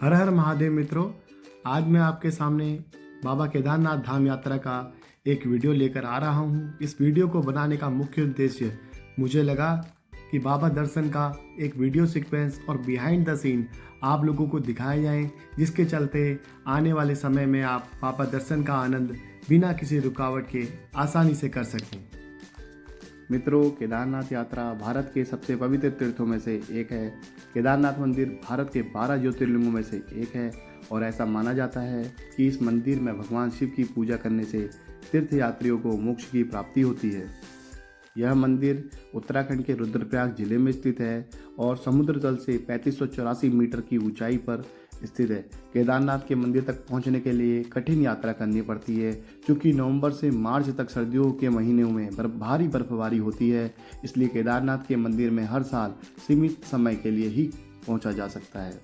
हर हर महादेव मित्रों, आज मैं आपके सामने बाबा केदारनाथ धाम यात्रा का एक वीडियो लेकर आ रहा हूँ। इस वीडियो को बनाने का मुख्य उद्देश्य मुझे लगा कि बाबा दर्शन का एक वीडियो सीक्वेंस और बिहाइंड द सीन आप लोगों को दिखाए जाएं, जिसके चलते आने वाले समय में आप बाबा दर्शन का आनंद बिना किसी रुकावट के आसानी से कर सकें। मित्रों, केदारनाथ यात्रा भारत के सबसे पवित्र तीर्थों में से एक है। केदारनाथ मंदिर भारत के 12 ज्योतिर्लिंगों में से एक है और ऐसा माना जाता है कि इस मंदिर में भगवान शिव की पूजा करने से तीर्थयात्रियों को मोक्ष की प्राप्ति होती है। यह मंदिर उत्तराखंड के रुद्रप्रयाग जिले में स्थित है और समुद्र तल से 3584 मीटर की ऊंचाई पर स्थित है। केदारनाथ के मंदिर तक पहुंचने के लिए कठिन यात्रा करनी पड़ती है, क्योंकि नवंबर से मार्च तक सर्दियों के महीनों में भारी बर्फबारी होती है। इसलिए केदारनाथ के मंदिर में हर साल सीमित समय के लिए ही पहुंचा जा सकता है।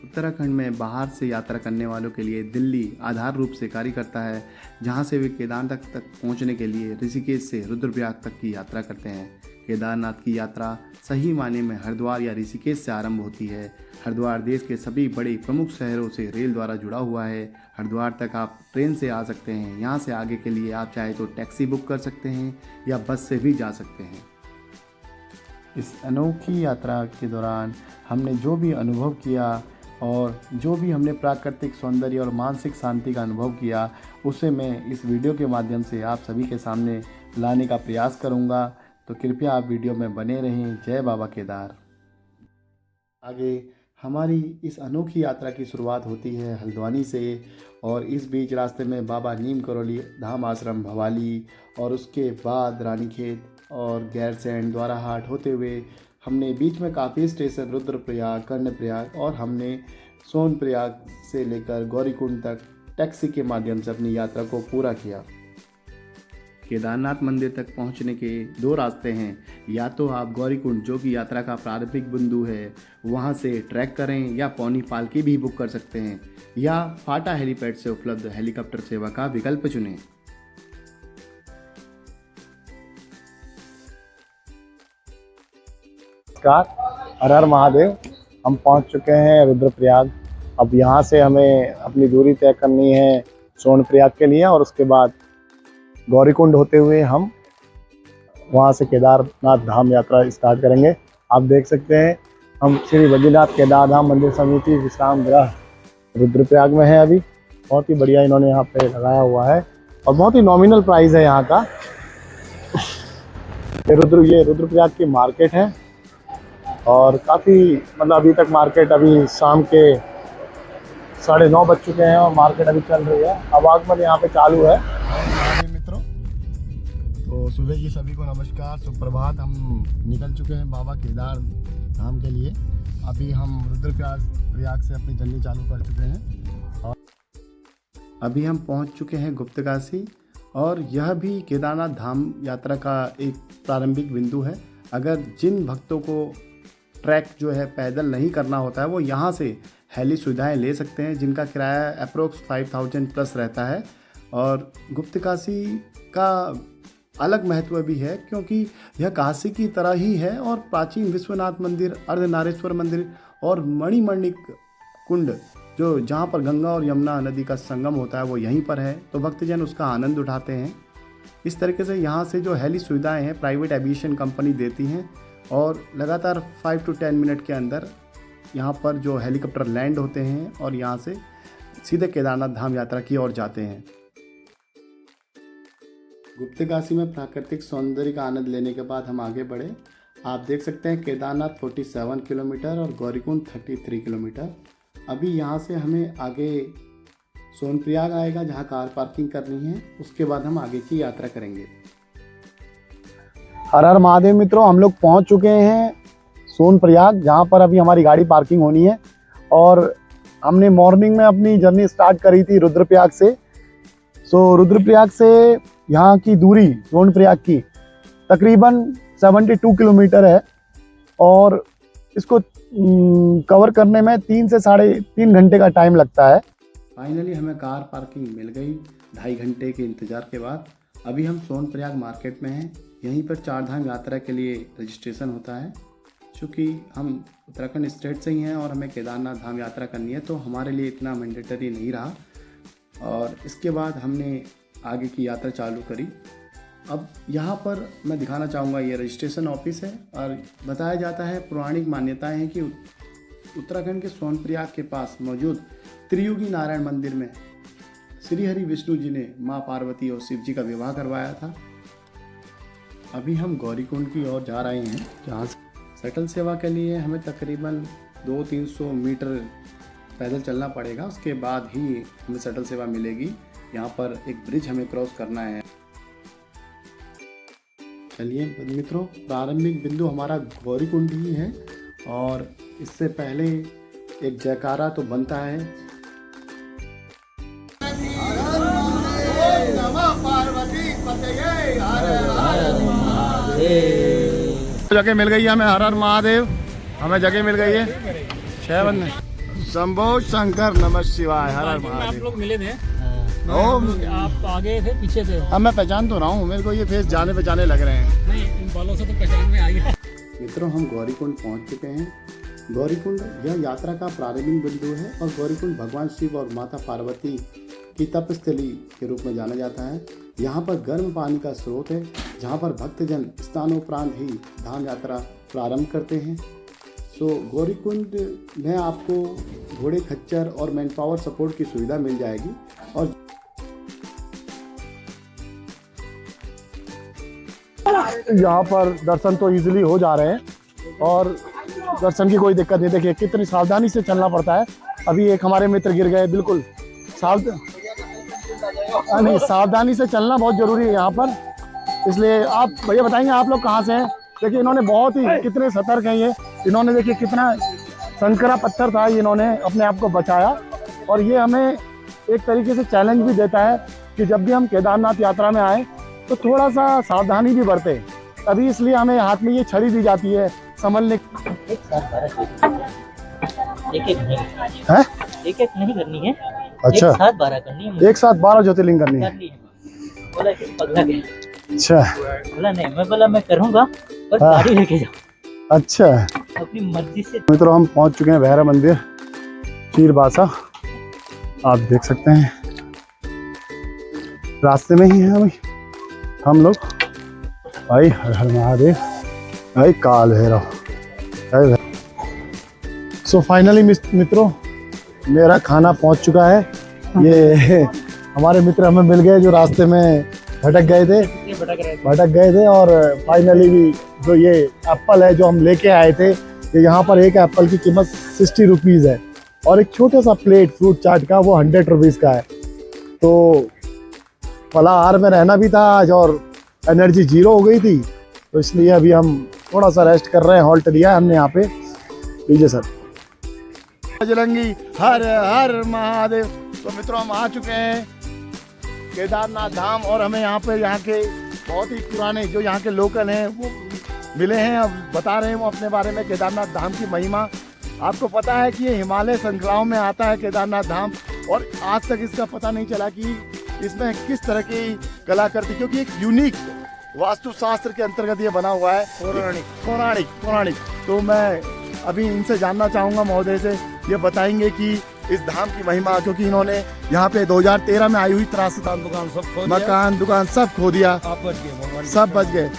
उत्तराखंड में बाहर से यात्रा करने वालों के लिए दिल्ली आधार रूप से कार्य करता है, जहां से वे केदारनाथ तक पहुंचने के लिए ऋषिकेश से रुद्रप्रयाग तक की यात्रा करते हैं। केदारनाथ की यात्रा सही मायने में हरिद्वार या ऋषिकेश से आरंभ होती है। हरिद्वार देश के सभी बड़े प्रमुख शहरों से रेल द्वारा जुड़ा हुआ है। हरिद्वार तक आप ट्रेन से आ सकते हैं। यहाँ से आगे के लिए आप चाहे तो टैक्सी बुक कर सकते हैं या बस से भी जा सकते हैं। इस अनोखी यात्रा के दौरान हमने जो भी अनुभव किया और जो भी हमने प्राकृतिक सौंदर्य और मानसिक शांति का अनुभव किया, उसे मैं इस वीडियो के माध्यम से आप सभी के सामने लाने का प्रयास करूंगा। तो कृपया आप वीडियो में बने रहें। जय बाबा केदार। आगे हमारी इस अनोखी यात्रा की शुरुआत होती है हल्द्वानी से, और इस बीच रास्ते में बाबा नीम करोली धाम आश्रम भवाली और उसके बाद रानीखेत और गैरसैंण द्वाराहाट होते हुए हमने बीच में काफ़ी स्टेशन रुद्रप्रयाग, कर्णप्रयाग और हमने सोनप्रयाग से लेकर गौरीकुंड तक टैक्सी के माध्यम से अपनी यात्रा को पूरा किया। केदारनाथ मंदिर तक पहुंचने के दो रास्ते हैं। या तो आप गौरीकुंड, जो कि यात्रा का प्रारंभिक बिंदु है, वहां से ट्रैक करें, या पौनी पालकी भी बुक कर सकते हैं, या फाटा हेलीपैड से उपलब्ध हेलीकॉप्टर सेवा का विकल्प चुनें। नमस्कार, हर हर महादेव। हम पहुंच चुके हैं रुद्रप्रयाग। अब यहाँ से हमें अपनी दूरी तय करनी है सोनप्रयाग के लिए, और उसके बाद गौरीकुंड होते हुए हम वहाँ से केदारनाथ धाम यात्रा स्टार्ट करेंगे। आप देख सकते हैं हम श्री बद्रीनाथ केदारधाम मंदिर समिति विश्राम गृह रुद्रप्रयाग में है। अभी बहुत ही बढ़िया इन्होंने यहाँ पे लगाया हुआ है और बहुत ही नॉमिनल प्राइस है यहाँ का। ये रुद्रप्रयाग की मार्केट है और काफ़ी अभी तक मार्केट, अभी शाम के 9:30 बज चुके हैं और मार्केट अभी चल रही है। आवागमन यहाँ पे चालू है। मित्रों, तो सुबह की सभी को नमस्कार, सुप्रभात। हम निकल चुके हैं बाबा केदार धाम के लिए। अभी हम रुद्रप्रयाग से अपनी जर्नी चालू कर चुके हैं और अभी हम पहुँच चुके हैं गुप्तकाशी, और यह भी केदारनाथ धाम यात्रा का एक प्रारंभिक बिंदु है। अगर जिन भक्तों को ट्रैक जो है पैदल नहीं करना होता है, वो यहाँ से हेली सुविधाएं ले सकते हैं, जिनका किराया अप्रोक्स 5000 प्लस रहता है। और गुप्तकाशी का अलग महत्व भी है, क्योंकि यह काशी की तरह ही है और प्राचीन विश्वनाथ मंदिर, अर्धनारेश्वर मंदिर और मणिमर्णिक कुंड, जो जहाँ पर गंगा और यमुना नदी का संगम होता है, वो यहीं पर है। तो भक्तजन उसका आनंद उठाते हैं। इस तरीके से यहाँ से जो हेली सुविधाएँ हैं प्राइवेट एविएशन कंपनी देती हैं, और लगातार 5 to 10 मिनट के अंदर यहाँ पर जो हेलीकॉप्टर लैंड होते हैं और यहाँ से सीधे केदारनाथ धाम यात्रा की ओर जाते हैं। गुप्तकाशी में प्राकृतिक सौंदर्य का आनंद लेने के बाद हम आगे बढ़े। आप देख सकते हैं केदारनाथ 47 किलोमीटर और गौरीकुंड 33 किलोमीटर। अभी यहाँ से हमें आगे सोनप्रयाग आएगा, जहाँ कार पार्किंग करनी है। उसके बाद हम आगे की यात्रा करेंगे। हर हर महादेव मित्रों, हम लोग पहुंच चुके हैं सोनप्रयाग, जहां पर अभी हमारी गाड़ी पार्किंग होनी है। और हमने मॉर्निंग में अपनी जर्नी स्टार्ट करी थी रुद्रप्रयाग से। रुद्रप्रयाग से यहाँ की दूरी सोनप्रयाग की तकरीबन 72 किलोमीटर है, और इसको कवर करने में 3 से 3.5 घंटे का टाइम लगता है। फाइनली हमें कार पार्किंग मिल गई 2.5 घंटे के इंतज़ार के बाद। अभी हम सोनप्रयाग मार्केट में हैं। यहीं पर चार धाम यात्रा के लिए रजिस्ट्रेशन होता है। चूँकि हम उत्तराखंड स्टेट से ही हैं और हमें केदारनाथ धाम यात्रा करनी है, तो हमारे लिए इतना मैंडेटरी नहीं रहा और इसके बाद हमने आगे की यात्रा चालू करी। अब यहाँ पर मैं दिखाना चाहूँगा, ये रजिस्ट्रेशन ऑफिस है और बताया जाता है, पौराणिक मान्यताएं हैं कि उत्तराखंड के सोनप्रयाग के पास मौजूद त्रियुगी नारायण मंदिर में श्री हरि विष्णु जी ने माँ पार्वती और शिव जी का विवाह करवाया था। अभी हम गौरीकुंड की ओर जा रहे हैं, जहाँ शटल सेवा के लिए हमें तकरीबन 200-300 मीटर पैदल चलना पड़ेगा, उसके बाद ही हमें शटल सेवा मिलेगी। यहाँ पर एक ब्रिज हमें क्रॉस करना है। चलिए मित्रों, प्रारंभिक बिंदु हमारा गौरीकुंड ही है और इससे पहले एक जयकारा तो बनता है। जगह मिल गई है हमें, हर हर महादेव, हमें जगह मिल गई है। शंभो शंकर नमः शिवाय, हर हर आप महादेव। लोग मिले थे, ओम, आप आगे थे पीछे थे? अब मैं पहचान तो रहा हूँ, मेरे को ये फेस जाने पहचाने लग रहे हैं। नहीं, इन बालों से तो पहचान में आ गया। मित्रों, हम गौरीकुंड पहुंच चुके हैं। गौरीकुंड यह यात्रा का प्रारंभिक बिंदु है और गौरीकुंड भगवान शिव और माता पार्वती की तपस्थली के रूप में जाना जाता है। यहाँ पर गर्म पानी का स्रोत है, जहाँ पर भक्तजन स्नानोपरांत ही धाम यात्रा प्रारंभ करते हैं। सो गौरीकुंड में आपको घोड़े खच्चर और मैन पावर सपोर्ट की सुविधा मिल जाएगी और यहाँ पर दर्शन तो इजीली हो जा रहे हैं और दर्शन की कोई दिक्कत नहीं। देखिए कितनी सावधानी से चलना पड़ता है। अभी एक हमारे मित्र गिर गए, बिल्कुल नहीं, सावधानी से चलना बहुत जरूरी है यहाँ पर। इसलिए आप भैया बताएंगे आप लोग कहाँ से हैं? देखिए इन्होंने बहुत ही कितने सतर्क हैं ये, इन्होंने देखिए कितना संकरा पत्थर था, इन्होंने अपने आप को बचाया और ये हमें एक तरीके से चैलेंज भी देता है कि जब भी हम केदारनाथ यात्रा में आए तो थोड़ा सा सावधानी भी बरते। तभी इसलिए हमें हाथ में ये छड़ी दी जाती है संभलने। एक नहीं है, एक नहीं करनी है, अच्छा, एक साथ 12 करनी है। एक साथ 12 ज्योतिर्लिंग करनी है। बोला कि पगला गया, अच्छा, बोला नहीं, मैं बोला मैं करूँगा पर गाड़ी लेके जाओ, अच्छा। अपनी मर्जी से। मित्रों, हम पहुंच चुके हैं भैरव मंदिर चीरबासा, आप देख सकते हैं रास्ते में ही है हम लोग। भाई हर हर महादेव, भाई काल भैरव। सो फाइनली मित्रों, मेरा खाना पहुंच चुका है। ये हमारे मित्र हमें मिल गए जो रास्ते में भटक गए थे और फाइनली भी जो ये एप्पल है जो हम लेके आए थे, ये यहाँ पर एक एप्पल की कीमत 60 रुपीज़ है और एक छोटा सा प्लेट फ्रूट चाट का वो 100 रुपीज़ का है। तो फलाहार में रहना भी था आज और एनर्जी 0 हो गई थी, तो इसलिए अभी हम थोड़ा सा रेस्ट कर रहे हैं। हॉल्ट दिया है हमने यहाँ पे। लीजिए सर। बजरंगी हर हर महादेव। तो मित्रों, हम आ चुके हैं केदारनाथ धाम और हमें यहाँ के बहुत ही पुराने जो यहाँ के लोकल हैं वो मिले हैं। अब बता रहे हैं वो अपने बारे में, केदारनाथ धाम की महिमा। आपको पता है कि ये हिमालय श्रृंखलाओं में आता है केदारनाथ धाम और आज तक इसका पता नहीं चला कि इसमें किस तरह की कलाकृति, क्योंकि एक यूनिक वास्तुशास्त्र के अंतर्गत ये बना हुआ है, पौराणिक। तो मैं अभी इनसे जानना चाहूँगा, महोदय से, ये बताएंगे कि इस धाम की महिमा, क्योंकि इन्होंने यहाँ पे 2013 में आई हुई त्रासदी, मकान दुकान सब खो दिया, सब बच गए।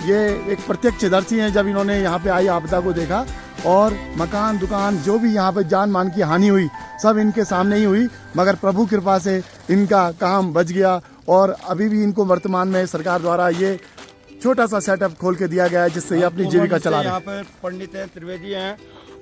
ये एक प्रत्यक्षदर्शी हैं, जब इन्होंने यहाँ पे आई आपदा को देखा और मकान दुकान जो भी यहाँ पे जान मान की हानि हुई सब इनके सामने ही हुई, मगर प्रभु कृपा से इनका काम बच गया और अभी भी इनको वर्तमान में सरकार द्वारा ये छोटा सा सेटअप खोल के दिया गया है, जिससे ये अपनी जीविका चला रहे हैं। यहाँ पे पंडित हैं, त्रिवेदी हैं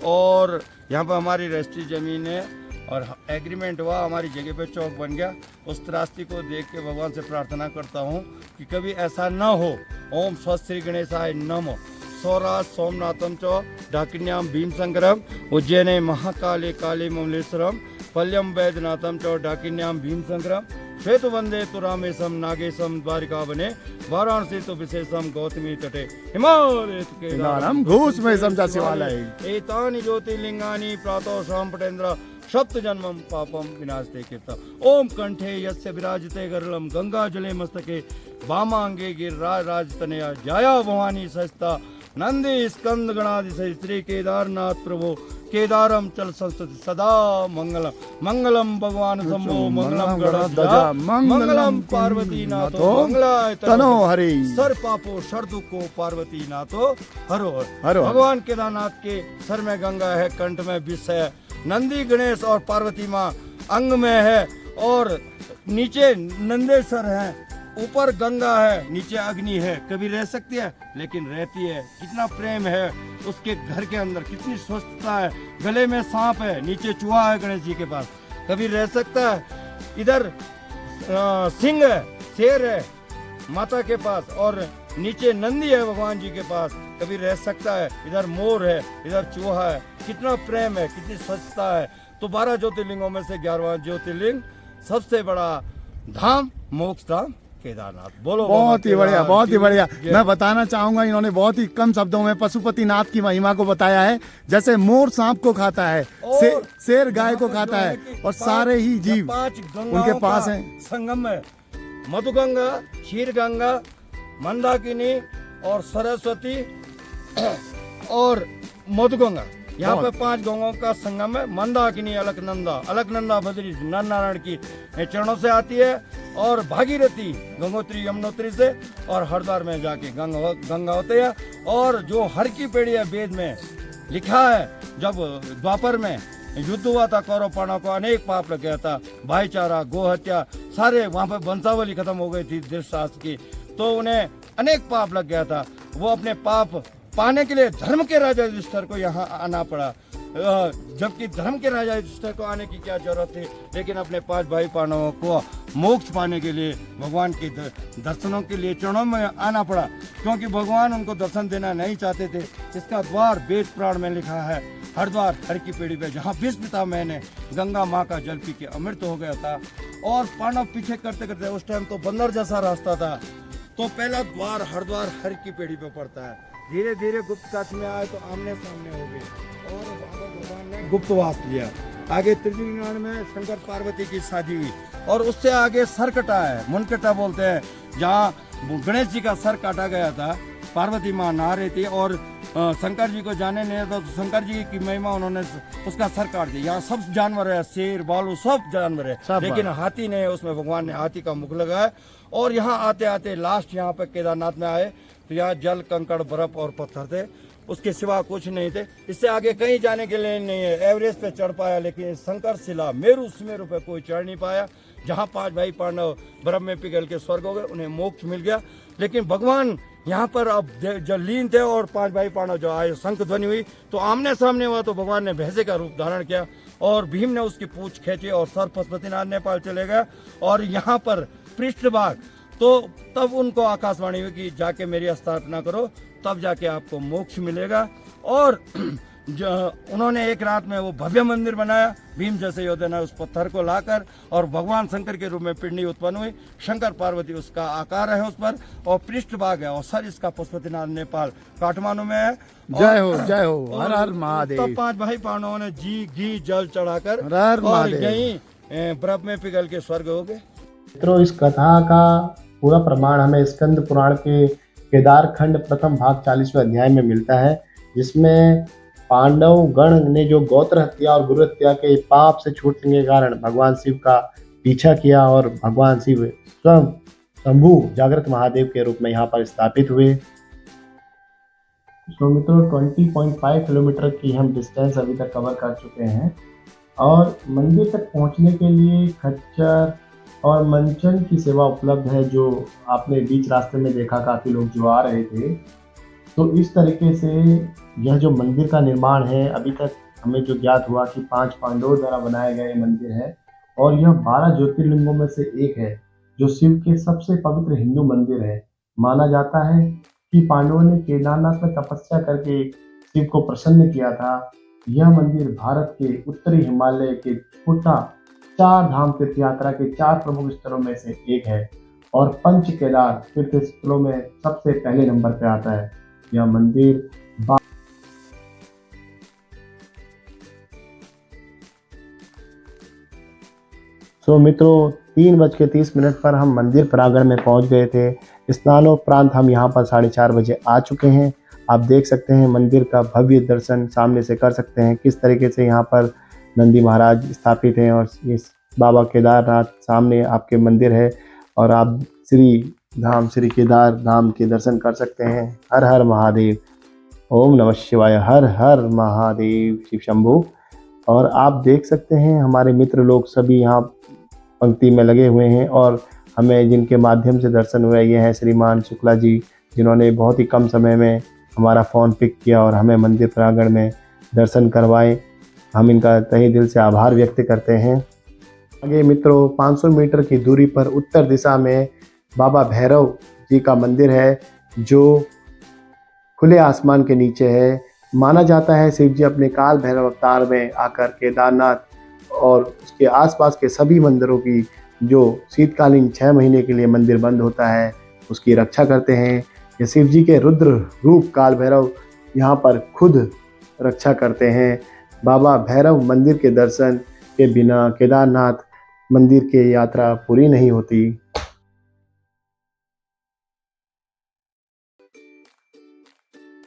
और यहाँ पे हमारी रजिस्ट्री जमीन है और एग्रीमेंट हुआ, हमारी जगह पे चौक बन गया। उस त्रासदी को देख के भगवान से प्रार्थना करता हूँ कि कभी ऐसा न हो। ओम स्वस्ति श्री गणेशाय नमो। सौराष्ट्र सोमनाथम च डाकिन्याम भीम संग्रम उज्जैने महाकाले काले ममलेश्वरम पल्यम वैद्यनाथम च डाकिन्याम भीम संग्रम श्वेत वंदे तुरामेशम नागेशम द्वारिका बने वाराणसी तो विशेषम गौतमी तटे हिमालय केदारम घोष में समझा शिवालय एतानि ज्योतिर्लिंगानि प्रातः शाम पटेन्द्र सप्त जन्मम पापम विनाशते कीर्ता। ओम कंठे यस्य विराजते गरुड़म गंगा जले मस्तके वामांगे गिरिराज तनया जाया भवानी सस्ता नंदी स्कंद गणादि सहित श्री केदारनाथ प्रभु केदारम चल संस्तुति सदा मंगलम मंगलम भगवान शंभो मंगलम गणध्वजा मंगलम पार्वती नाथो मंगलाय तनो हरि। सर पापो सर दुखो पार्वती नाथो हरो हरो। भगवान केदारनाथ के सर में गंगा है, कंठ में विष है, नंदी गणेश और पार्वती माँ अंग में है, और नीचे नंदेश्वर है, ऊपर गंगा है, नीचे अग्नि है। कभी रह सकती है लेकिन रहती है। कितना प्रेम है उसके घर के अंदर, कितनी स्वच्छता है। गले में सांप है, नीचे चूहा है गणेश जी के पास, कभी रह सकता है। इधर सिंह है, शेर है माता के पास, और नीचे नंदी है भगवान जी के पास, कभी रह सकता है। इधर मोर है, इधर चूहा है। कितना प्रेम है, कितनी स्वच्छता है। तो 12 ज्योतिर्लिंगों में से 11वां ज्योतिर्लिंग सबसे बड़ा धाम मोक्ष धाम केदारनाथ। बोलो बहुत ही बढ़िया, बहुत ही बढ़िया। जय। मैं बताना चाहूंगा, इन्होंने बहुत ही कम शब्दों में पशुपतिनाथ की महिमा को बताया है। जैसे मोर सांप को खाता है, शेर गाय को खाता है, और सारे ही जीव 5 उनके पास हैं। संगम है, मधुगंगा, क्षीर गंगा, मंदाकिनी और सरस्वती और मधुगंगा। यहाँ पे 5 गंगों का संगम है। मंदाकिनी अलकनंदा बद्री नर नारायण की चरणों से आती है, और भागीरथी गंगोत्री यमुनोत्री से, और हरिद्वार में जाके गंगा होते हैं। और जो हर की पेड़ी है वेद में लिखा है, जब द्वापर में युद्ध हुआ था, कौरव पांडव को अनेक पाप लग गया था, भाईचारा, गोहत्या, सारे वहाँ पे वंशावली खत्म हो गई थी धृतराष्ट्र की, तो उन्हें अनेक पाप लग गया था। वो अपने पाप पाने के लिए धर्म के राजा युधिष्ठिर को यहाँ आना पड़ा, जबकि धर्म के राजा युधिष्ठिर को आने की क्या जरूरत थी। लेकिन अपने 5 भाई पांडवों को मोक्ष पाने के लिए, भगवान के दर्शनों के लिए चरणों में आना पड़ा, क्योंकि भगवान उनको दर्शन देना नहीं चाहते थे। इसका द्वार वेद पुराण में लिखा है, हरिद्वार हर की पेड़ी पे, जहाँ विष पितामह ने गंगा माँ का जल पी के अमृत हो गया था, और पांडव पीछे करते करते, उस टाइम तो बंदर जैसा रास्ता था, तो पहला द्वार हरिद्वार हर की पेड़ी पे पड़ता है। धीरे धीरे गुप्त काशी में आए तो आमने सामने हो गए, और वहाँ पर भगवान ने गुप्तवास लिया। आगे त्रिजुगुणान में शंकर पार्वती की शादी हुई, और उससे आगे सर कटा है, मुनकटा बोलते हैं, जहाँ गणेश जी का सर काटा गया था। पार्वती माँ नहा रही थी, और शंकर जी को जाने नहीं था, तो शंकर जी की महिमा उन्होंने उसका सर काट दिया। यहाँ सब जानवर है, शेर भालू सब जानवर है, लेकिन हाथी नहीं है। उसमें भगवान ने हाथी का मुख लगाया। और यहाँ आते आते लास्ट यहाँ पे केदारनाथ में आए, तो यहाँ जल, कंकड़, बर्फ और पत्थर थे, उसके सिवा कुछ नहीं थे। इससे आगे कहीं जाने के लिए नहीं है। एवरेस्ट पे चढ़ पाया, लेकिन शंकर शिला मेरू सुमेरु पे कोई चढ़ नहीं पाया। जहाँ 5 भाई पांडव बर्फ में पिघल के स्वर्ग हो गए, उन्हें मोक्ष मिल गया। लेकिन भगवान यहाँ पर अब जब लीन थे, और 5 भाई पांडव जो आए, शंख ध्वनि हुई तो आमने सामने हुआ, तो भगवान ने भैंसे का रूप धारण किया, और भीम ने उसकी पूंछ खींची, और सर पशुपतिनाथ नेपाल चले गए। और यहाँ पर पृष्ठभाग, तो तब उनको आकाशवाणी हुई कि जाके मेरी स्थापना करो, तब जाके आपको मोक्ष मिलेगा। और जो उन्होंने एक रात में वो भव्य मंदिर बनाया, भीम जैसे योद्धा ने उस पत्थर को लाकर, और भगवान शंकर के रूप में पिंडी उत्पन्न हुई। शंकर पार्वती उसका आकार है उस पर, और पृष्ठभाग है, और सर इसका पशुपतिनाथ नेपाल काठमांडू में है। जय हो, जय हो, हर हर महादेव। तब 5 भाई पांडवों ने घी जल चढ़ाकर, हर हर और महादेव। यहीं बर्फ में पिघल के स्वर्ग हो गए। मित्रों, इस कथा का पूरा प्रमाण हमें स्कंद पुराण के केदार खंड प्रथम भाग 40वें अध्याय में मिलता है, जिसमें पांडव गण ने जो गोत्र हत्या और गुरु हत्या के पाप से छूटने के कारण भगवान शिव का पीछा किया, और भगवान शिव स्वयं शंभु जागृत महादेव के रूप में यहाँ पर स्थापित हुए। तो मित्रों, 20.5 किलोमीटर की हम डिस्टेंस अभी तक कवर कर चुके हैं, और मंदिर तक पहुँचने के लिए खच्चर और मंचन की सेवा उपलब्ध है, जो आपने बीच रास्ते में देखा, काफ़ी लोग जो आ रहे थे। तो इस तरीके से यह जो मंदिर का निर्माण है, अभी तक हमें जो ज्ञात हुआ कि 5 पांडवों द्वारा बनाया गया ये मंदिर है, और यह 12 ज्योतिर्लिंगों में से एक है, जो शिव के सबसे पवित्र हिंदू मंदिर है। माना जाता है कि पांडवों ने केदारनाथ में तपस्या करके शिव को प्रसन्न किया था। यह मंदिर भारत के उत्तरी हिमालय के छोटा 4 धाम तीर्थ यात्रा के 4 प्रमुख स्थलों में से एक है, और पंच केदार तीर्थ स्थलों में सबसे पहले नंबर पर आता है। यह मंदिर मित्रों, 3:30 पर हम मंदिर प्रांगण में पहुंच गए थे। स्नानोपरांत हम यहाँ पर 4:30 बजे आ चुके हैं। आप देख सकते हैं मंदिर का भव्य दर्शन सामने से कर सकते हैं, किस तरीके से यहाँ पर नंदी महाराज स्थापित हैं और इस बाबा केदारनाथ सामने आपके मंदिर है और आप श्री केदार धाम के दर्शन कर सकते हैं। हर हर महादेव, ओम नमः शिवाय, हर हर महादेव, शिव शंभू। और आप देख सकते हैं हमारे मित्र लोग सभी यहाँ पंक्ति में लगे हुए हैं और हमें जिनके माध्यम से दर्शन हुए ये हैं श्रीमान शुक्ला जी, जिन्होंने बहुत ही कम समय में हमारा फ़ोन पिक किया और हमें मंदिर प्रांगण में दर्शन करवाए। हम इनका तहे दिल से आभार व्यक्त करते हैं। आगे मित्रों 500 मीटर की दूरी पर उत्तर दिशा में बाबा भैरव जी का मंदिर है, जो खुले आसमान के नीचे है। माना जाता है शिव जी अपने काल भैरव अवतार में आकर केदारनाथ और उसके आसपास के सभी मंदिरों की जो शीतकालीन 6 महीने के लिए मंदिर बंद होता है उसकी रक्षा करते हैं। ये शिव जी के रुद्र रूप काल भैरव यहाँ पर खुद रक्षा करते हैं। बाबा भैरव मंदिर के दर्शन के बिना केदारनाथ मंदिर की यात्रा पूरी नहीं होती।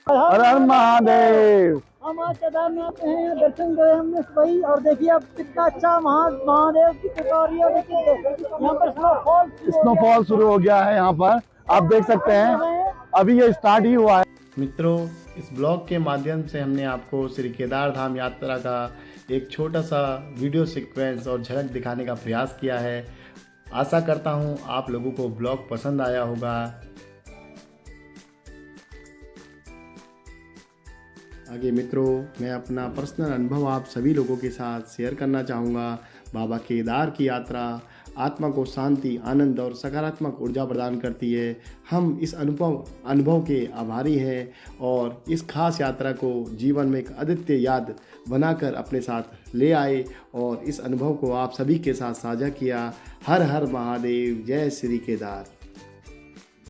हर हर महादेव। हम आज केदारनाथ में हैं, दर्शन करे हमने भाई, और देखिए अब कितना अच्छा महादेव की कृपा हो रही है। देखिए यहाँ पर स्नोफॉल शुरू हो गया है। यहाँ पर आप देख सकते हैं अभी ये स्टार्ट ही हुआ है। मित्रों, इस ब्लॉग के माध्यम से हमने आपको श्री केदार धाम यात्रा का एक छोटा सा वीडियो सीक्वेंस और झलक दिखाने का प्रयास किया है। आशा करता हूँ आप लोगों को ब्लॉग पसंद आया होगा। आगे मित्रों, मैं अपना पर्सनल अनुभव आप सभी लोगों के साथ शेयर करना चाहूँगा। बाबा केदार की यात्रा आत्मा को शांति, आनंद और सकारात्मक ऊर्जा प्रदान करती है। हम इस अनुभव के आभारी हैं और इस खास यात्रा को जीवन में एक अद्वितीय याद बनाकर अपने साथ ले आए और इस अनुभव को आप सभी के साथ साझा किया। हर हर महादेव, जय श्री केदार।